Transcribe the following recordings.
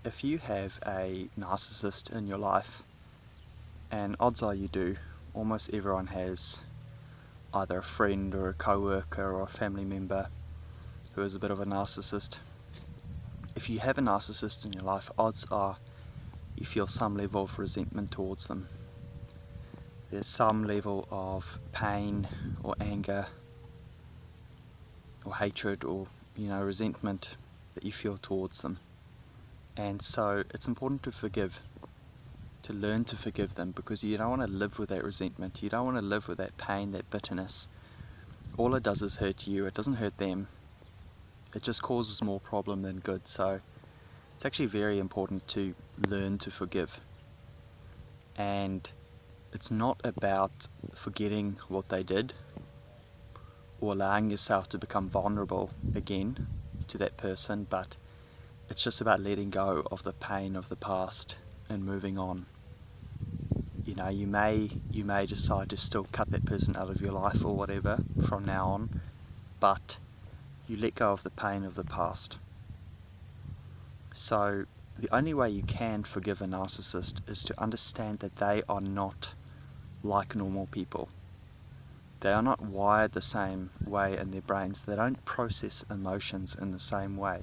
If you have a narcissist in your life, and odds are you do, almost everyone has either a friend or a co-worker or a family member who is a bit of a narcissist. If you have a narcissist in your life, odds are you feel some level of resentment towards them. There's some level of pain or anger or hatred or resentment that you feel towards them. And so it's important to forgive, to learn to forgive them, because you don't want to live with that resentment. You don't want to live with that pain, that bitterness. All it does is hurt you. It doesn't hurt them. It just causes more problem than good. So it's actually very important to learn to forgive. And it's not about forgetting what they did or allowing yourself to become vulnerable again to that person, but it's just about letting go of the pain of the past and moving on. You may decide to still cut that person out of your life or whatever from now on, but you let go of the pain of the past. So the only way you can forgive a narcissist is to understand that they are not like normal people. They are not wired the same way in their brains. They don't process emotions in the same way.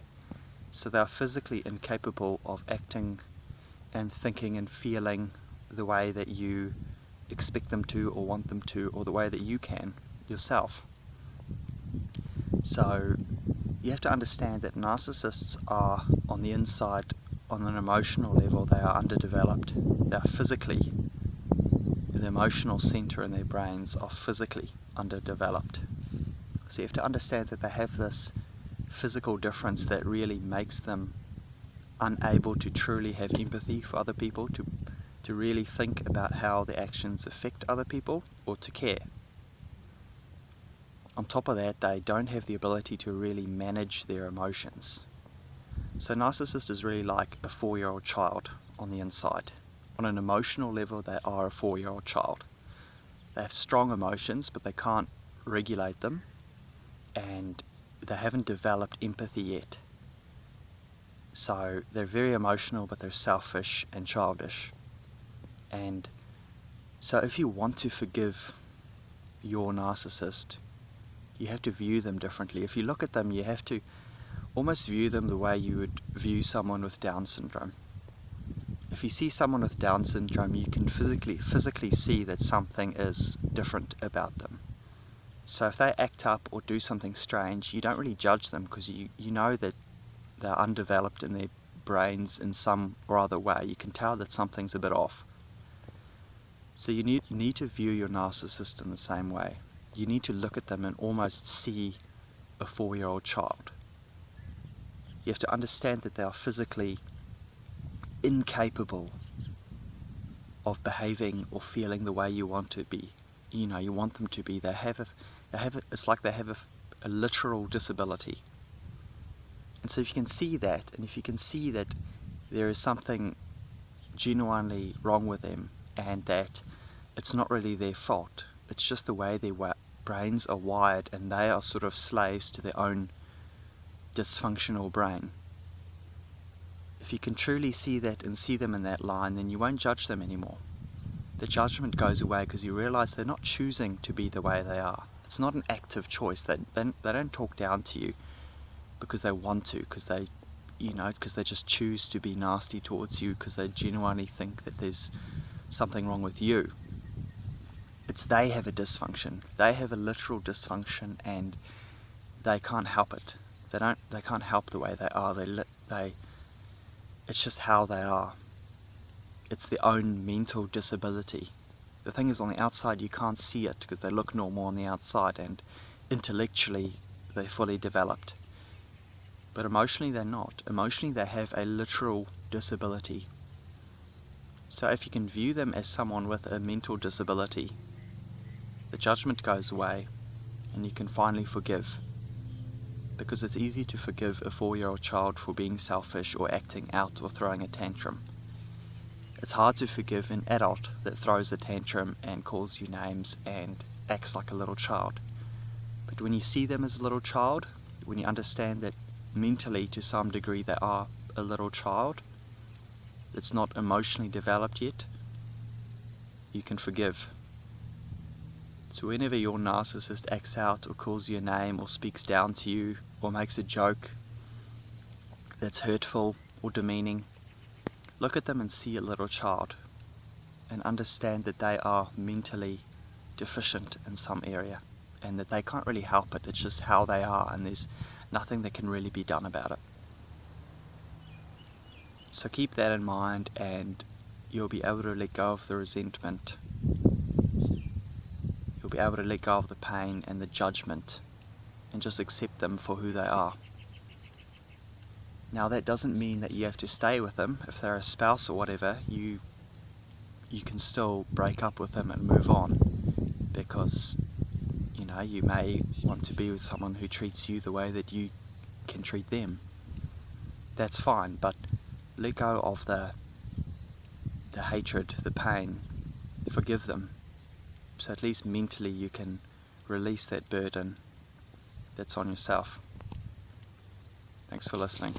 So they are physically incapable of acting and thinking and feeling the way that you expect them to or want them to, or the way that you can yourself. So you have to understand that narcissists are on the inside, on an emotional level, they are underdeveloped. They are physically, the emotional center in their brains are physically underdeveloped. So you have to understand that they have this physical difference that really makes them unable to truly have empathy for other people, to really think about how their actions affect other people, or to care. On top of that, they don't have the ability to really manage their emotions. So narcissist is really like a 4-year-old child on the inside. On an emotional level, they are a 4-year-old child. They have strong emotions, but they can't regulate them, and they haven't developed empathy yet. So they're very emotional, but they're selfish and childish. And so if you want to forgive your narcissist, you have to view them differently. If you look at them, you have to almost view them the way you would view someone with Down syndrome. If you see someone with Down syndrome, you can physically see that something is different about them. So if they act up or do something strange, you don't really judge them, because you know that they're undeveloped in their brains in some or other way. You can tell that something's a bit off. So you need to view your narcissist in the same way. You need to look at them and almost see a 4-year-old child. You have to understand that they are physically incapable of behaving or feeling the way you want to be. You want them to be. It's like they have a literal disability. And so if you can see that, and if you can see that there is something genuinely wrong with them, and that it's not really their fault, it's just the way their brains are wired, and they are sort of slaves to their own dysfunctional brain. If you can truly see that and see them in that line, then you won't judge them anymore. The judgment goes away, because you realize they're not choosing to be the way they are. It's not an active choice. They don't talk down to you because they want to, because they just choose to be nasty towards you, because they genuinely think that there's something wrong with you. It's they have a dysfunction. They have a literal dysfunction, and they can't help it. They can't help the way they are. It's just how they are. It's their own mental disability. The thing is, on the outside you can't see it, because they look normal on the outside, and intellectually they're fully developed. But emotionally they're not. Emotionally they have a literal disability. So if you can view them as someone with a mental disability, the judgment goes away, and you can finally forgive. Because it's easy to forgive a 4-year-old child for being selfish or acting out or throwing a tantrum. It's hard to forgive an adult that throws a tantrum and calls you names and acts like a little child. But when you see them as a little child, when you understand that mentally to some degree they are a little child, it's not emotionally developed yet, you can forgive. So whenever your narcissist acts out or calls you a name or speaks down to you or makes a joke that's hurtful or demeaning, look at them and see a little child and understand that they are mentally deficient in some area and that they can't really help it. It's just how they are, and there's nothing that can really be done about it. So keep that in mind, and you'll be able to let go of the resentment. You'll be able to let go of the pain and the judgment and just accept them for who they are. Now that doesn't mean that you have to stay with them. If they're a spouse or whatever, you can still break up with them and move on, because you may want to be with someone who treats you the way that you can treat them. That's fine, but let go of the hatred, the pain, forgive them, so at least mentally you can release that burden that's on yourself. Thanks for listening.